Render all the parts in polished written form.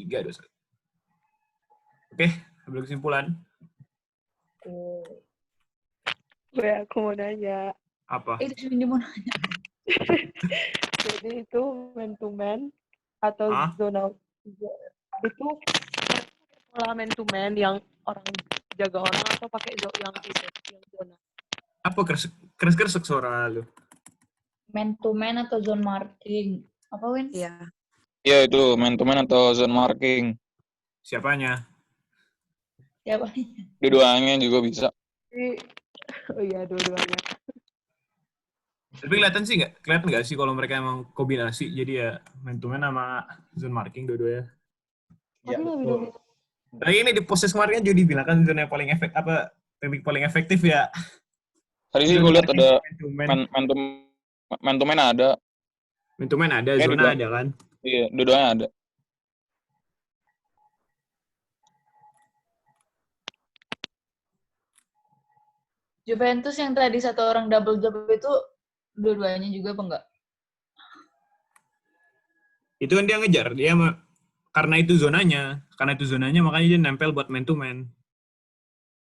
3-2-1. Oke, ambil kesimpulan. Aku mau nanya. Apa? Itu sih mau nanya. Jadi itu man to man atau zona itu pola man to man yang orang jaga orang atau pakai yang zona? Apa keres-keresek suara lu? Man to man atau zone marking? Apa Win? Iya. Iya itu man to man atau zone marking. Siapanya? Dua-duanya juga bisa. Oh iya, dua-duanya. Tapi kelihatan nggak sih kalau mereka emang kombinasi, jadi ya man to man sama zone marking dua-duanya. Tapi betul. Nah ini di proses kemarin juga dibilang kan zona yang paling teknik paling efektif ya. Tadi sih gue lihat ada man to man ada. Man to man ada, zona ada kan? Iya, dua-duanya ada. Juventus yang tadi satu orang double job itu dua-duanya juga apa enggak? Itu kan dia ngejar, karena itu zonanya makanya dia nempel buat man to man.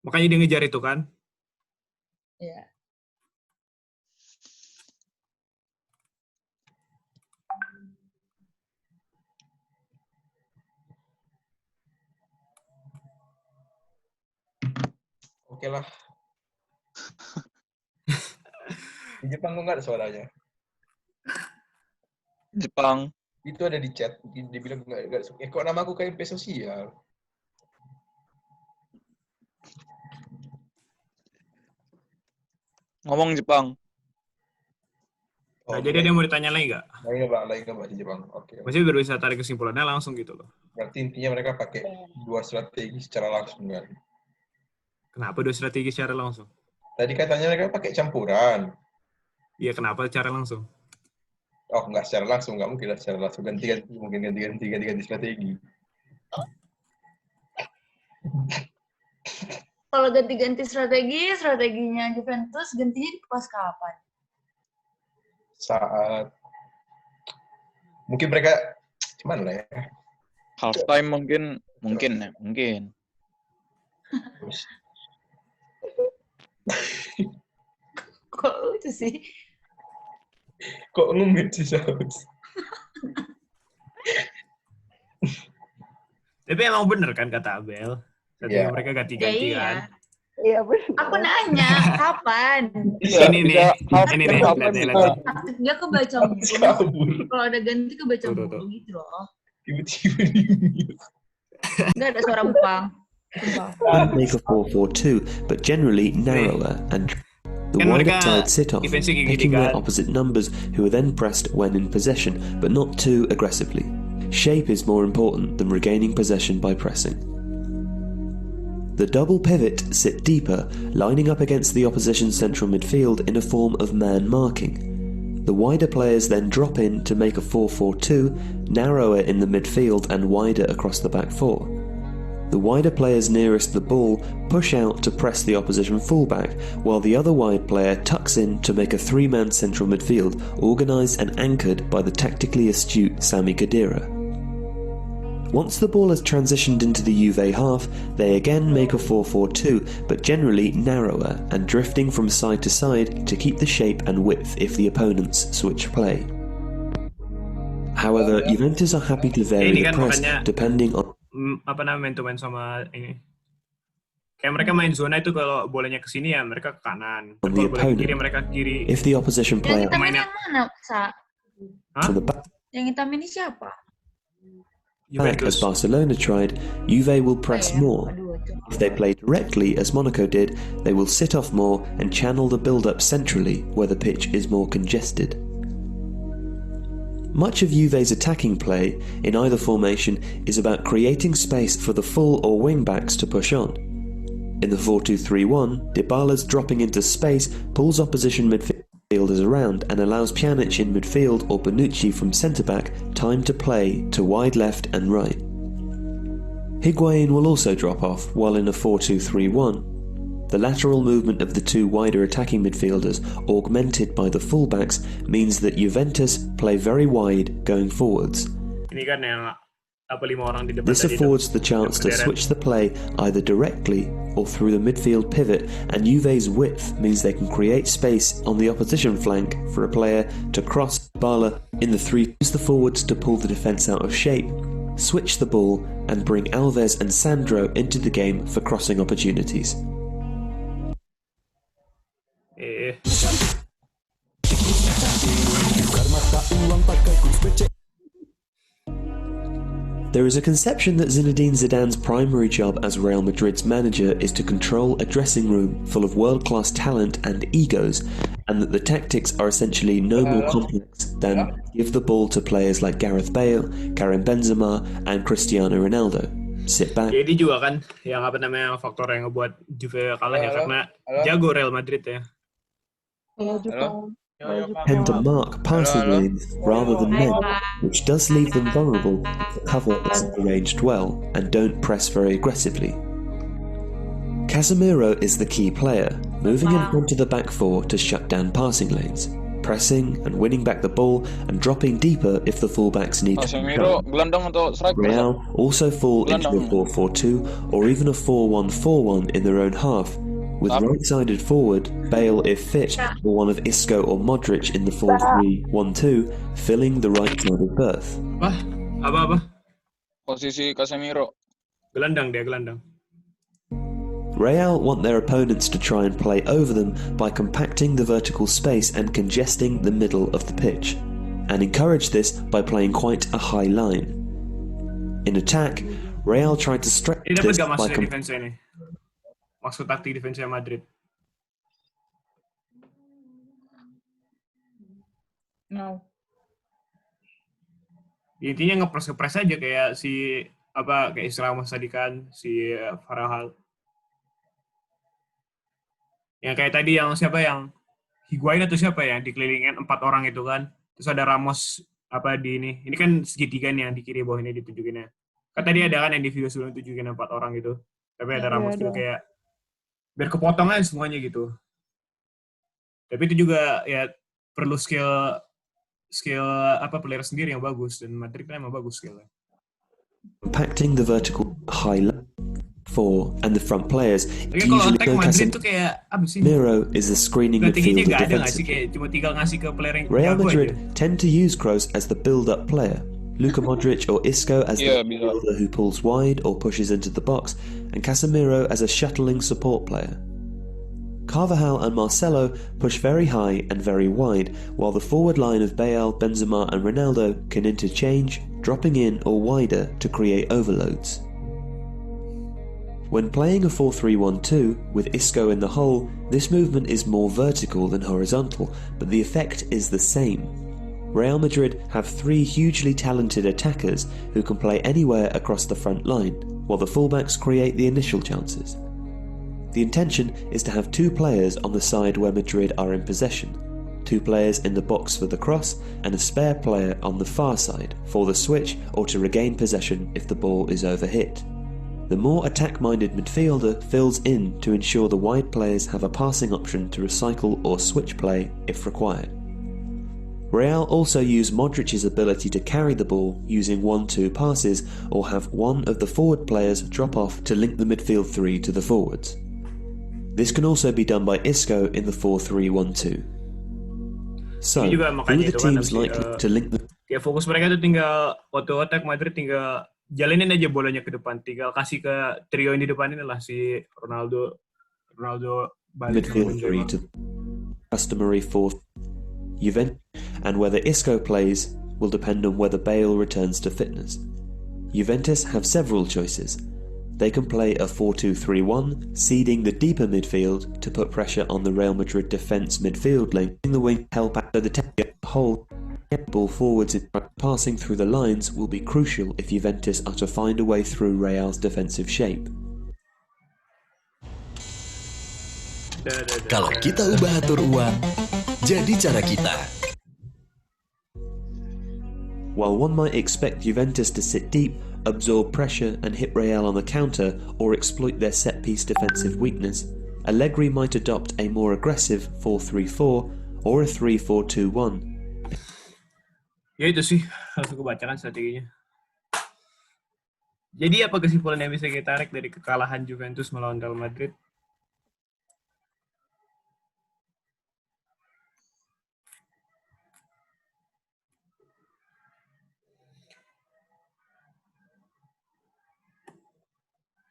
Makanya dia ngejar itu kan? Iya. Oke lah. Di Jepang kok nggak ada suaranya? Jepang. Itu ada di chat, dia bilang nggak suka. Kok nama aku KMP sosial? Ngomong Jepang. Nah, jadi ada yang mau ditanya lagi nggak? Lagi nggak di Jepang. Oke. Masih baru bisa tarik kesimpulannya langsung gitu loh. Berarti intinya mereka pakai dua strategi secara langsung kan? Kenapa dua strategi secara langsung? Tadi katanya mereka pakai campuran. Iya, kenapa secara langsung? Oh, nggak secara langsung, nggak mungkin lah secara langsung. Ganti strategi. Kalau ganti-ganti strateginya Juventus gantinya pas kapan? Saat mungkin mereka cuman lah ya. Half time mungkin. Kok lucu sih? Kok ngumit sih Saus? Tapi emang bener kan kata Abel? Strategi mereka ganti-ganti kan? Iya benar. Aku nanya kapan? Ini nih. Dia kebaca mulu. Kalau ada ganti kebaca mulu gitu loh. Tiba-tiba Nggak ada suara empang. Make a 4-4-2, but generally narrower and the wider side sit off, picking their opposite numbers who are then pressed when in possession, but not too aggressively. Shape is more important than regaining possession by pressing. The double pivot sit deeper, lining up against the opposition's central midfield in a form of man marking. The wider players then drop in to make a 4-4-2, narrower in the midfield and wider across the back four. The wider players nearest the ball push out to press the opposition fullback, while the other wide player tucks in to make a three-man central midfield, organised and anchored by the tactically astute Sami Khedira. Once the ball has transitioned into the Juve half, they again make a 4-4-2, but generally narrower and drifting from side to side to keep the shape and width if the opponents switch play. However, Juventus are happy to vary the press depending on man to man sama ini. Kayak mereka main zona itu kalau bolanya ke sini ya mereka ke kanan. On the opponent. Kiri mereka ke kiri. If the opposition player Yang hitam ini yang mana, Sa? to the back Yang hitam ini siapa? as Barcelona tried, Juve will press more. If they play directly as Monaco did, they will sit off more and channel the build-up centrally where the pitch is more congested. Much of Juve's attacking play in either formation is about creating space for the full or wing-backs to push on. In the 4-2-3-1, Dybala's dropping into space pulls opposition midfielders around and allows Pjanic in midfield or Bonucci from centre-back time to play to wide left and right. Higuain will also drop off, while in a 4-2-3-1, the lateral movement of the two wider attacking midfielders, augmented by the fullbacks, means that Juventus play very wide going forwards. Ini kan yang apa 5 orang di depan This tadi itu. affords the chance to switch the play either directly or through the midfield pivot, and Juve's width means they can create space on the opposition flank for a player to cross Bala in the 3. Use the forwards to pull the defence out of shape, switch the ball, and bring Alves and Sandro into the game for crossing opportunities. There is a conception that Zinedine Zidane's primary job as Real Madrid's manager is to control a dressing room full of world-class talent and egos, and that the tactics are essentially no more complex than give the ball to players like Gareth Bale, Karim Benzema, and Cristiano Ronaldo. Sit back. Jadi juga kan yang apa namanya faktor yang ngebuat Juve kalah ya karena jago Real Madrid ya. Tend to mark passing lanes rather than men, which does leave them vulnerable if the cover isn't arranged well and don't press very aggressively. Casemiro is the key player, moving in front of the back four to shut down passing lanes, pressing and winning back the ball and dropping deeper if the fullbacks need to. Casemiro gelandang atau striker? Real also fall into a 4-4-2 or even a 4-1-4-1 in their own half, with right-sided forward, Bale if fit, or one of Isco or Modric in the 4-3-1-2, filling the right-sided berth. Apa? Posisi Casemiro. Gelandang dia, gelandang. Real want their opponents to try and play over them by compacting the vertical space and congesting the middle of the pitch, and encourage this by playing quite a high line. In attack, Real tried to stretch this by maksud taktik defense Madrid. No. Intinya ngepres aja kayak kayak istilah Mas tadi kan si Farahal. Yang kayak tadi yang Higuain atau siapa ya dikelilingin 4 orang itu kan. Terus ada Ramos di ini. Ini kan segitiga nih yang di kiri bawah ini ditunjukinnya. Kan tadi ada kan yang di video sebelum tunjukin 4 orang gitu. Tapi ada Ramos juga kayak biar kepotongan semuanya gitu. Tapi itu juga ya perlu skill player sendiri yang bagus, dan Madrid kan emang bagus skillnya. Compacting the vertical high line for and the front players usually go Casemiro is the screening midfielder defensively. Cuma tinggal ngasih ke player yang Real Madrid tend to use Kroos as the build-up player, Luka Modric or Isco as the midfielder who pulls wide or pushes into the box, and Casemiro as a shuttling support player. Carvajal and Marcelo push very high and very wide, while the forward line of Bale, Benzema and Ronaldo can interchange, dropping in or wider to create overloads. When playing a 4-3-1-2 with Isco in the hole, this movement is more vertical than horizontal, but the effect is the same. Real Madrid have 3 hugely talented attackers who can play anywhere across the front line, while the fullbacks create the initial chances. The intention is to have 2 players on the side where Madrid are in possession, 2 players in the box for the cross, and a spare player on the far side for the switch or to regain possession if the ball is overhit. The more attack-minded midfielder fills in to ensure the wide players have a passing option to recycle or switch play if required. Real also use Modric's ability to carry the ball using 1-2 passes or have one of the forward players drop off to link the midfield 3 to the forwards. This can also be done by Isco in the 4-3-1-2. So, who are the teams likely to link the... Ya fokus mereka tuh tinggal auto attack Madrid, tinggal jalanin aja bolanya ke depan, tinggal kasih ke trio yang di depan ini lah, si Ronaldo balik midfield 3 to customary 4. Juventus, and whether Isco plays will depend on whether Bale returns to fitness. Juventus have several choices. They can play a 4-2-3-1, seeding the deeper midfield to put pressure on the Real Madrid defence midfield lane. The wing help after the whole ball forwards passing through the lines will be crucial if Juventus are to find a way through Real's defensive shape. Kalau kita ubah atur uang, jadi cara kita. While one might expect Juventus to sit deep, absorb pressure and hit Real on the counter or exploit their set-piece defensive weakness, Allegri might adopt a more aggressive 4-3-4 or a 3-4-2-1. Ya itu sih, harus aku bacakan strateginya. Jadi apa kesimpulan yang bisa kita tarik dari kekalahan Juventus melawan Real Madrid?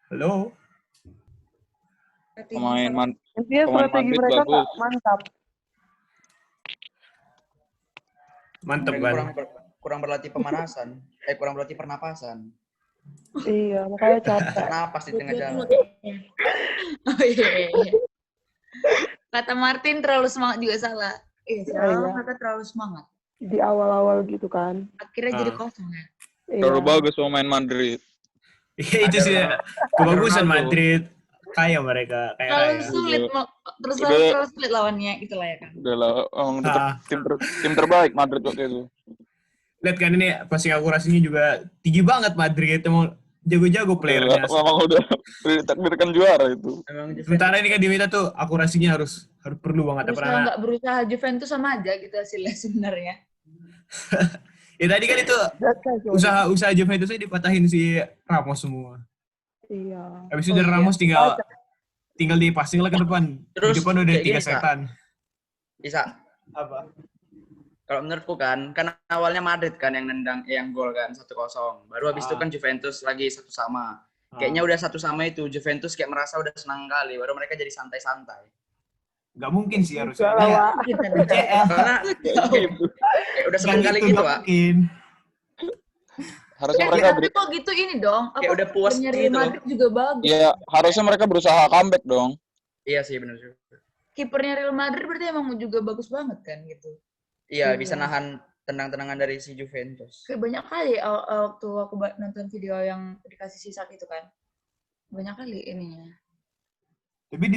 Halo? Pemain Intinya pemain strategi Madrid mereka bagus. mantap. Mantep Dan kan? kurang berlatih pemanasan. Kurang berlatih pernapasan. Iya, makanya capek. Napas di tengah jalan. Oh iya. Kata Martin terlalu semangat juga salah. Salah kata terlalu semangat. Di awal-awal gitu kan. Akhirnya jadi kosong ya. Terlalu Iya. bagus pemain Madrid. Iya itu sih kebagusan Madrid. Kaya mereka, kayak Terlalu raya. sulit, terlalu sulit lawannya, itulah ya kan. Udah lah, tetap tim terbaik Madrid waktu itu. Lihat kan ini passing akurasinya juga tinggi banget Madrid. Emang jago-jago playernya. Memang udah ditakdirkan juara itu. Sementara ini kan diminta tuh akurasinya harus perlu banget. Nggak berusaha Juventus sama aja gitu hasilnya sebenarnya. Ya tadi kan itu usaha Juventusnya dipatahin si Ramos semua. Iya. Habis itu dari Ramos tinggal di passing lah ke depan. Terus, Di depan udah kayak 3 gini, setan. Bisa. Apa? Kalau menurutku kan awalnya Madrid kan yang nendang, yang gol kan 1-0. Baru habis itu kan Juventus lagi 1-1. Kayaknya udah 1-1 itu Juventus kayak merasa udah senang kali. Baru mereka jadi santai-santai. Gak mungkin sih harusnya. Karena udah senang kali gitu, Pak. Harusnya mereka tapi kok gitu ini dong. Kayak udah puas gitu loh. Madrid juga bagus. Iya, harusnya mereka berusaha comeback dong. Iya sih, benar juga. Kipernya Real Madrid berarti emang juga bagus banget kan gitu. Iya, bisa nahan tenang-tenangan dari si Juventus. Kayak banyak kali waktu aku nonton video yang dikasih sisa itu kan. Banyak kali ininya. Tapi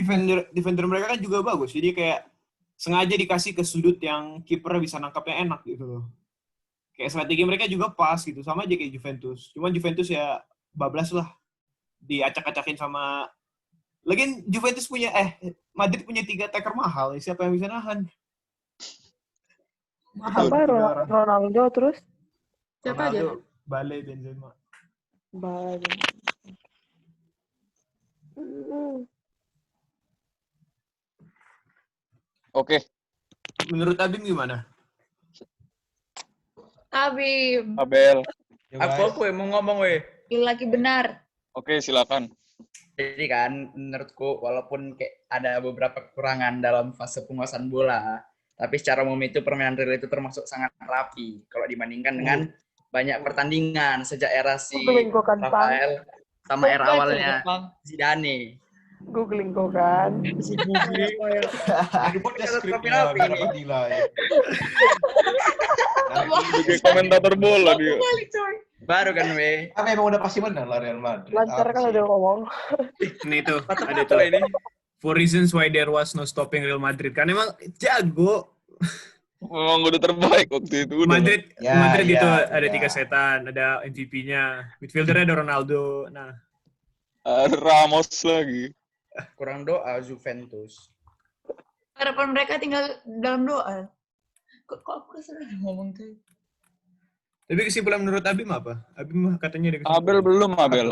defender mereka kan juga bagus. Jadi kayak sengaja dikasih ke sudut yang kiper bisa nangkapnya enak gitu loh. Kayak strategi mereka juga pas gitu. Sama aja kayak Juventus. Cuman Juventus ya bablas lah. Diacak-acakin sama... Lagian Juventus Madrid punya 3 taker mahal. Siapa yang bisa nahan? Apa Ronaldo terus? Siapa aja? Bale, Benzema. Bale. Oke. Menurut Abin gimana? Abim. Abel. Aku mau ngomong Laki benar. Oke, silakan. Jadi kan menurutku walaupun kayak ada beberapa kekurangan dalam fase penguasaan bola, tapi secara umum itu permainan Real itu termasuk sangat rapi kalau dibandingkan dengan banyak pertandingan sejak era si Rafael sama era awalnya Zidane. Googling kok kan. Sebagai komentator bola dia. Baru kan Apa emang udah pasti menang lah Real Madrid. Lancar kan udah ngomong. Ini tuh ada tuh ini. 4 reasons why there was no stopping Real Madrid. Kan emang jago. Memang udah terbaik waktu itu. Madrid itu ada 3 setan, ada MVP-nya. Midfielder-nya ada Ronaldo. Nah, ada Ramos lagi. Kurang doa Juventus. Harapan mereka tinggal dalam doa. Kok aku sering ngomong tuh. tapi kesimpulan menurut Abim apa? Abim katanya ada kesimpulan. Abel belum, Abel.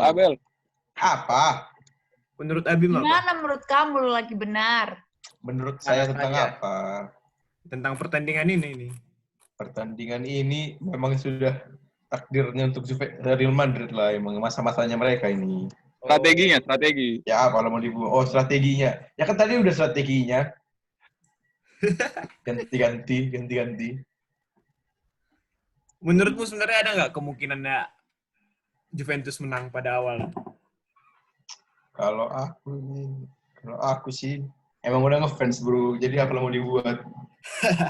Apa? Menurut Abim apa? Gimana menurut kamu lagi benar? Menurut saya tentang apa? Tentang pertandingan ini. Pertandingan ini memang sudah takdirnya untuk Real Madrid lah, emang masa-masanya mereka ini. Strategi. Ya, kalau mau dibuat. Strateginya. Ya kan tadi udah strateginya. Ganti-ganti. Menurutmu sebenarnya ada nggak kemungkinannya Juventus menang pada awal? Kalau aku sih emang udah ngefans bro. Jadi apa mau dibuat?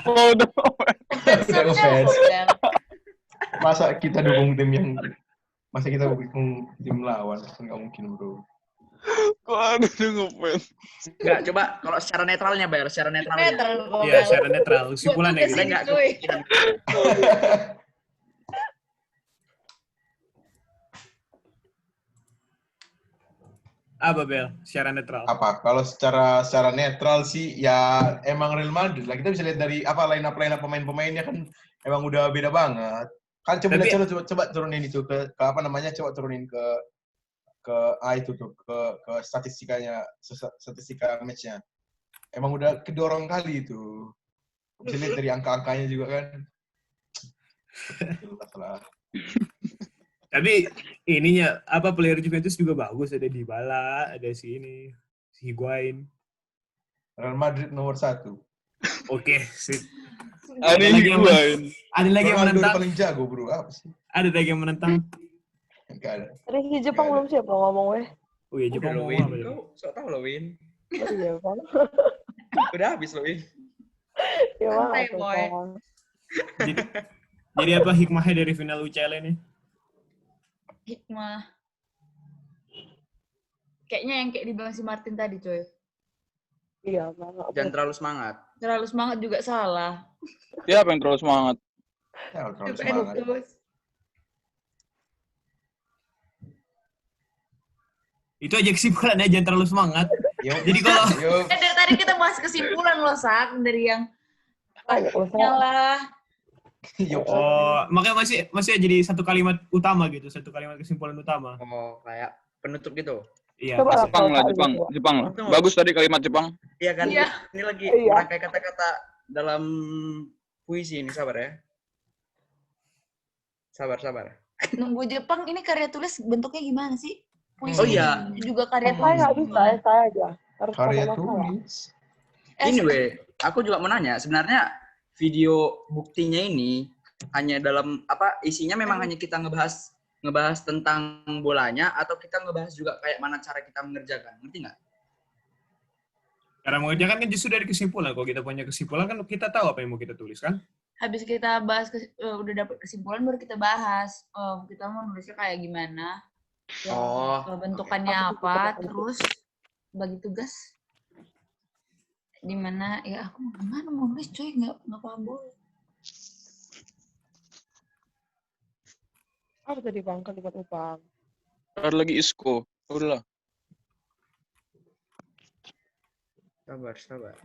Udah ngefans. Masa kita dukung tim lawan? Nggak mungkin bro. Kok ada ngefans? Enggak, coba kalau secara netralnya, Bayar. Secara netralnya. Iya, secara netral. Kesimpulannya gitu. Enggak, Apa, Bel? Secara netral. Apa? Kalau secara netral sih, ya emang Real Madrid lah. Kita bisa lihat dari line up pemain-pemainnya kan emang udah beda banget. Kan coba turunin itu ke apa namanya? Coba turunin ke itu tuh ke statistika match-nya. Emang udah kedorong kali itu. Bisa lihat dari angka-angkanya juga kan. Jelas. Tapi ininya player Juventus juga bagus, ada Dybala, ada si Higuain. Real Madrid nomor 1. Oke, sip. Ada lagi yang menentang. Paling jago, bro. Apa sih? Ada lagi yang menentang. Enggak ada. Terus di Jepang belum siap ngomong weh. Oh iya, Jepang Udah, mau Win. apa ya? Kau sok tahu lo, Win. Oh iya, Bang. Udah habis lo, Win. Ya, Santai, maaf, boy. Bang. Jadi apa hikmahnya dari final UCL ini? Hikmah. Kayaknya yang kayak dibilang si Martin tadi, coy. Iya, Bang. Jangan terlalu semangat. Terlalu semangat juga salah. Siapa yang terlalu semangat? Ya, terlalu semangat. Itu aja kesimpulannya, jangan terlalu semangat. Jadi kalau Dari tadi kita bahas kesimpulan loh, Sak. Dari yang Ayo, nyala. makanya masih jadi satu kalimat utama gitu, satu kalimat kesimpulan utama. Oh, kayak penutup gitu. Iya. Coba bisa. Jepang lah. Bagus tadi kalimat Jepang. Iya kan? Iya. Ini lagi Iya. merangkai kata-kata dalam puisi ini, sabar ya. Sabar. Nunggu Jepang, ini karya tulis bentuknya gimana sih? Puisi Oh iya. juga karya Saya tulis. nggak bisa, saya aja. Harus Karya pakai masalah. tulis. Ini weh, aku juga mau nanya, sebenarnya video buktinya ini hanya dalam isinya memang hanya kita ngebahas tentang bolanya atau kita ngebahas juga kayak mana cara kita mengerjakan, ngerti nggak? Cara mengerjakan kan justru dari kesimpulan. Kalau kita punya kesimpulan kan kita tahu apa yang mau kita tulis kan? Habis kita bahas, udah dapet kesimpulan baru kita bahas. Kita mau nulisnya kayak gimana. Oh, Bentukannya apa, terus bagi tugas di mana ya aku gimana mau nulis coy, nggak paham boleh. Apa tadi Bang, kalimat Bang? Ada lagi Isco. Udah lah. sabar.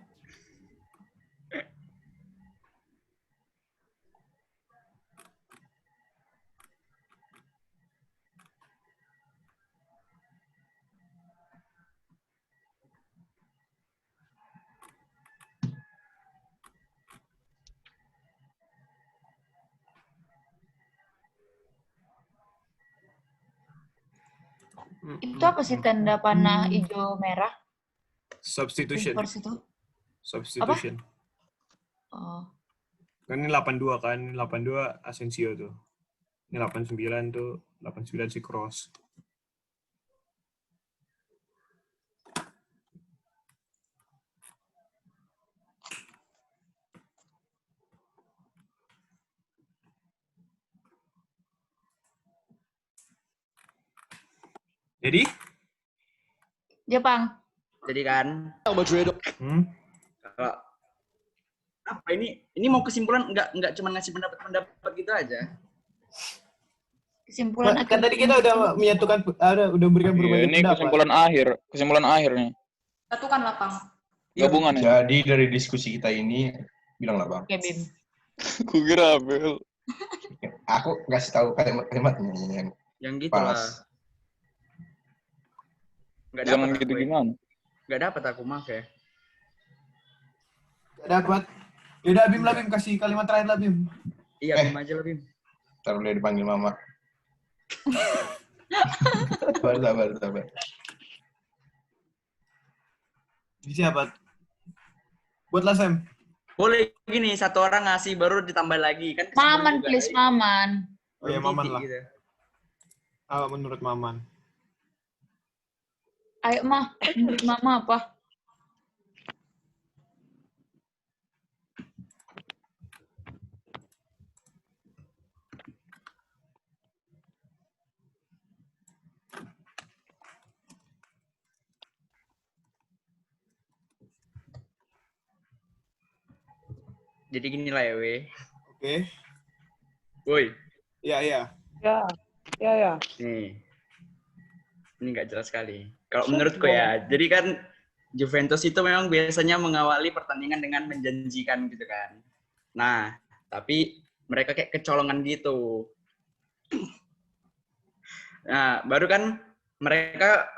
Itu apa sih tanda panah hijau merah? Substitution. Reverse itu? Substitution. Oh. Kan ini 82 kan, 82 Asensio tuh. Ini 89 tuh, 89 si Kroos. Jadi? Jepang. Jadi kan, kalau apa ini mau kesimpulan nggak cuma ngasih pendapat gitu aja. Kesimpulan Kan tadi kita udah menyatukan, udah berikan berbagai Ini pendapat. kesimpulan akhir nih. Satukan lah, Bang. Gabungan ya. Jadi dari diskusi kita ini, bilang lah Bang. Oke, Bim. Ku kira Bel. Aku ngasih tahu kalimat-kalimatnya Yang gitu pas. lah. Nggak Jangan dapat gitu aku, gimana? nggak dapat aku, maaf ya. Gak dapat. Yaudah Bim lah Bim, kasih kalimat terakhir lah Bim. Iya, Bim aja lah, Bim. Ntar boleh dipanggil Mama. Sabar. Siapa? Buatlah Sam. Boleh gini, satu orang ngasih baru ditambah lagi kan. Maman, juga, please, ya. Maman. Oh ya, Maman lah. Gitu. Menurut Maman. Ayo, Mah. Menurut Mama apa? Jadi gini lah ya, weh. Oke. Woi, Iya. Ya. nih. Ini nggak jelas sekali. Kalau menurutku ya, jadi kan Juventus itu memang biasanya mengawali pertandingan dengan menjanjikan gitu kan. Nah, tapi mereka kayak kecolongan gitu. Nah, baru kan mereka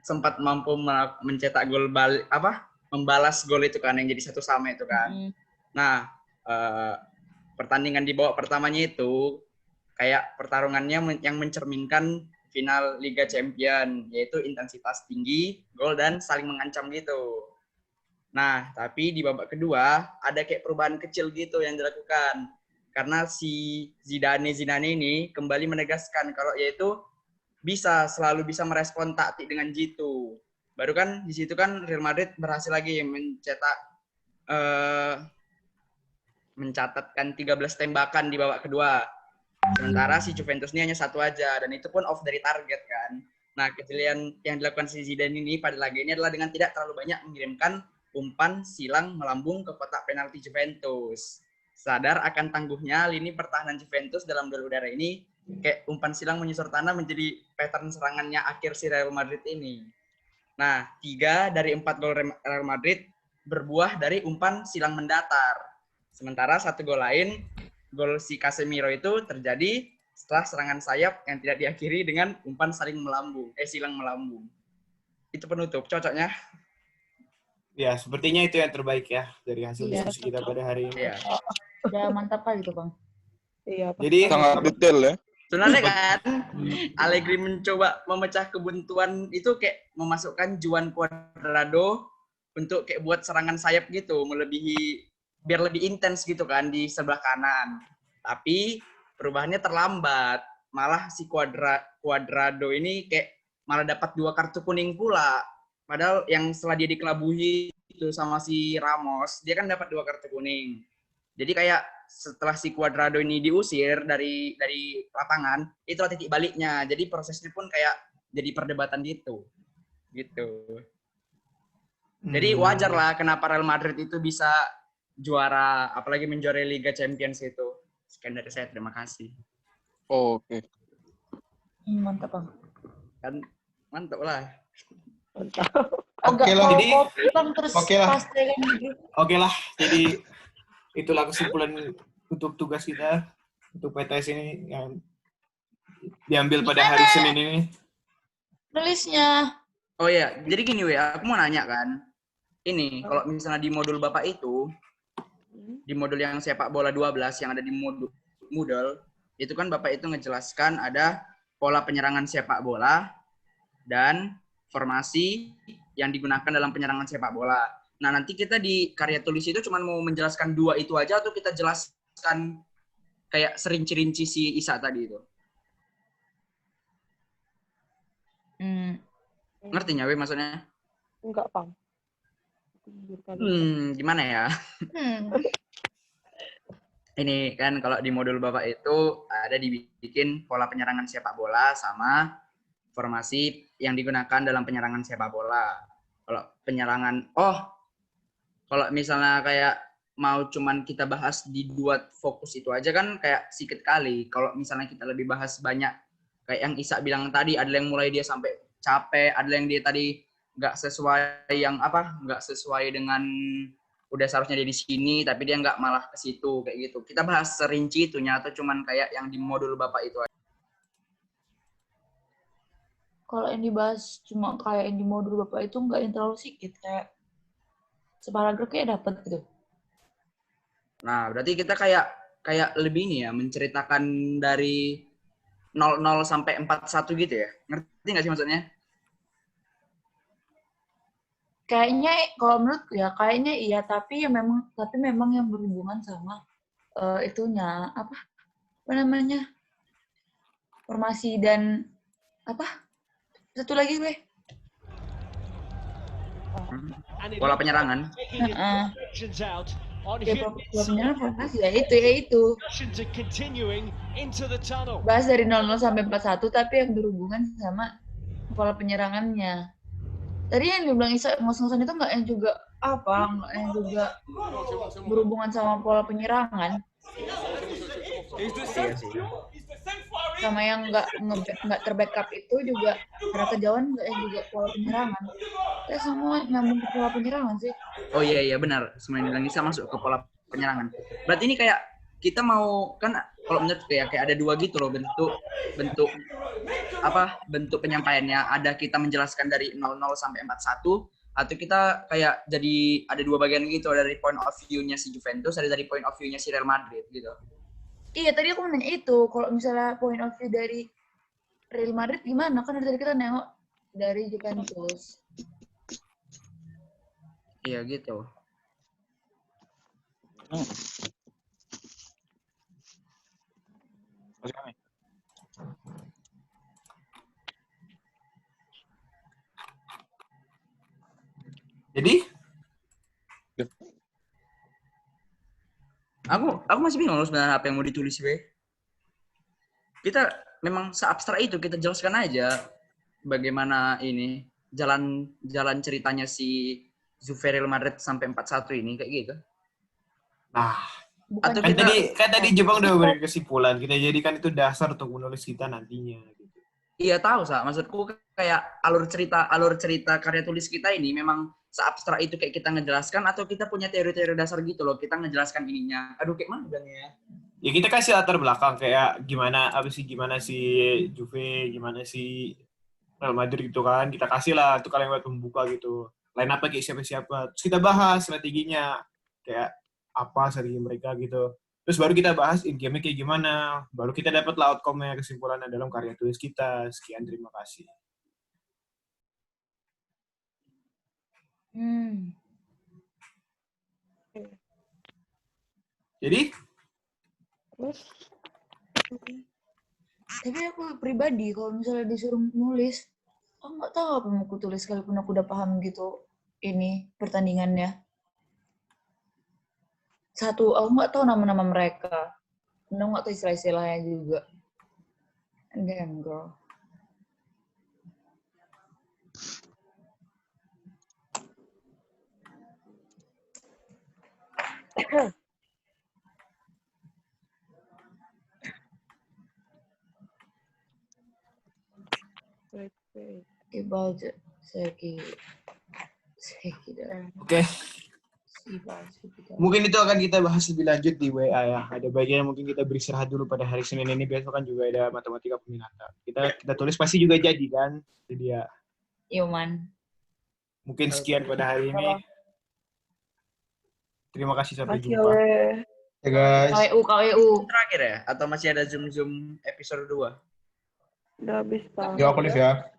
sempat mampu mencetak gol balik membalas gol itu kan yang jadi 1-1 itu kan. Nah, pertandingan di babak pertamanya itu kayak pertarungannya yang mencerminkan final Liga Champion, yaitu intensitas tinggi, gol dan saling mengancam gitu. Nah, tapi di babak kedua ada kayak perubahan kecil gitu yang dilakukan. Karena si Zidane ini kembali menegaskan kalau yaitu selalu bisa merespon taktik dengan jitu. Baru kan di situ kan Real Madrid berhasil lagi mencatatkan 13 tembakan di babak kedua. Sementara si Juventus ini hanya 1 aja, dan itu pun off dari target kan. Nah, kejadian yang dilakukan si Zidane ini pada laga ini adalah dengan tidak terlalu banyak mengirimkan umpan silang melambung ke kotak penalti Juventus. Sadar akan tangguhnya lini pertahanan Juventus dalam duel udara ini, kayak umpan silang menyusur tanah menjadi pattern serangannya akhir si Real Madrid ini. Nah, 3 dari 4 gol Real Madrid berbuah dari umpan silang mendatar. Sementara 1 gol lain, gol si Casemiro itu terjadi setelah serangan sayap yang tidak diakhiri dengan umpan silang melambung. Itu penutup, cocoknya. Ya, sepertinya itu yang terbaik ya dari hasil diskusi kita pada hari ini. Iya. Udah mantap kali itu, Bang. Iya, Jadi Sangat detail ya. Sebenarnya kan, Allegri mencoba memecah kebuntuan itu kayak memasukkan Juan Cuadrado untuk kayak buat serangan sayap gitu, biar lebih intens gitu kan di sebelah kanan. Tapi perubahannya terlambat. Malah si Cuadrado ini kayak malah dapat 2 kartu kuning pula. Padahal yang setelah dia dikelabui itu sama si Ramos, dia kan dapat 2 kartu kuning. Jadi kayak setelah si Cuadrado ini diusir dari lapangan, itulah titik baliknya. Jadi prosesnya pun kayak jadi perdebatan gitu. Jadi wajar lah kenapa Real Madrid itu bisa juara, apalagi menjuarai Liga Champions itu. Sekian dari saya, terima kasih. Oke. Mantap, Bang. Kan mantap lah. Oke lah. Jadi Oke lah. Jadi itulah kesimpulan untuk tugas kita untuk PTS ini yang diambil pada hari Senin ini. Nulisnya. Oh iya, jadi gini aku mau nanya kan. Ini kalau misalnya di modul Bapak itu, di modul yang sepak bola 12 yang ada di Moodle, itu kan Bapak itu ngejelaskan ada pola penyerangan sepak bola dan formasi yang digunakan dalam penyerangan sepak bola. Nah, nanti kita di karya tulis itu cuma mau menjelaskan 2 itu aja atau kita jelaskan kayak serinci-rinci si Isa tadi itu? Ngerti nggak, maksudnya? Enggak, Pang. Gimana ya? Ini kan kalau di modul Bapak itu ada dibikin pola penyerangan sepak bola sama formasi yang digunakan dalam penyerangan sepak bola. Kalau misalnya kayak mau cuman kita bahas di 2 fokus itu aja kan kayak sedikit kali. Kalau misalnya kita lebih bahas banyak, kayak yang Isa bilang tadi, ada yang mulai dia sampai capek, ada yang dia tadi nggak sesuai dengan udah seharusnya dia di sini, tapi dia nggak malah ke situ kayak gitu. Kita bahas serinci itunya atau cuman kayak yang di modul Bapak itu aja? Kalau yang dibahas cuma kayak yang di modul Bapak itu nggak yang terlalu sedikit, kayak separagraf kayak dapat gitu. Nah, berarti kita kayak lebih ini ya, menceritakan dari 00 sampai 41 gitu ya. Ngerti nggak sih maksudnya? Kayaknya kalau menurutku ya kayaknya iya, tapi memang yang berhubungan sama itunya apa namanya? Formasi dan satu lagi gue. Pola penyerangan. Pola penyerangan formasi ya itu. Bahas dari 00 sampai 41 tapi yang berhubungan sama pola penyerangannya. Tadi yang dibilang Isa ngos-ngosan itu nggak yang juga nggak yang juga berhubungan sama pola penyerangan. Iya sih. Sama yang nggak terbackup itu juga karena kejauhan nggak yang juga pola penyerangan. Ya semua nyambung ke pola penyerangan sih. Oh iya benar. Semua yang bilang Isa masuk ke pola penyerangan. Berarti ini kayak kita mau kan kalau menurut kayak ada 2 gitu loh bentuk bentuk penyampaiannya. Ada kita menjelaskan dari 00 sampai 41, atau kita kayak jadi ada dua bagian gitu, dari point of view-nya si Juventus, ada dari point of view-nya si Real Madrid gitu. Iya, tadi aku mau nanya itu. Kalau misalnya point of view dari Real Madrid gimana? Kan dari kita nengok dari Juventus. Iya gitu. Jadi? Aku masih bingung loh sebenarnya apa yang mau ditulis be. Kita memang seabstrak itu, kita jelaskan aja bagaimana ini jalan ceritanya si Juve Real Madrid sampai 4-1 ini kayak gitu. Nah, Bukan kan tadi Jepang udah beri kesimpulan, kita jadikan itu dasar untuk menulis kita nantinya gitu. Iya tahu, maksudku kayak alur cerita karya tulis kita ini memang seabstrak itu kayak kita ngejelaskan, atau kita punya teori-teori dasar gitu loh, kita ngejelaskan ininya. Aduh, kayak mana bilangnya ya? Ya kita kasih latar belakang kayak gimana si Juve, gimana si Real Madrid gitu kan, kita kasih lah itu kalian buat membuka gitu. Lain apa kayak siapa-siapa. Terus kita bahas strateginya kayak apa strategi mereka gitu. Terus baru kita bahas in-game-nya kayak gimana. Baru kita dapat lah outcome-nya, kesimpulannya dalam karya tulis kita. Sekian, terima kasih. Jadi? Tapi aku pribadi kalau misalnya disuruh nulis, aku nggak tahu apa mau aku tulis sekalipun aku udah paham gitu ini pertandingannya. Satu, aku nggak tahu nama-nama mereka. Aku nggak tahu istilah-istilahnya juga. Damn, girl. Budget Seki. Oke. Mungkin itu akan kita bahas lebih lanjut di WA ya. Ada bagian mungkin kita beristirahat dulu pada hari Senin ini. Besok kan juga ada matematika peminatan. Kita tulis pasti juga jadi kan. Jadi ya. Yoman. Mungkin sekian pada hari ini. Terima kasih, sampai jumpa. Ya guys. KWU. Terakhir ya? Atau masih ada Zoom episode 2? Udah habis, Pak. Ya aku live ya.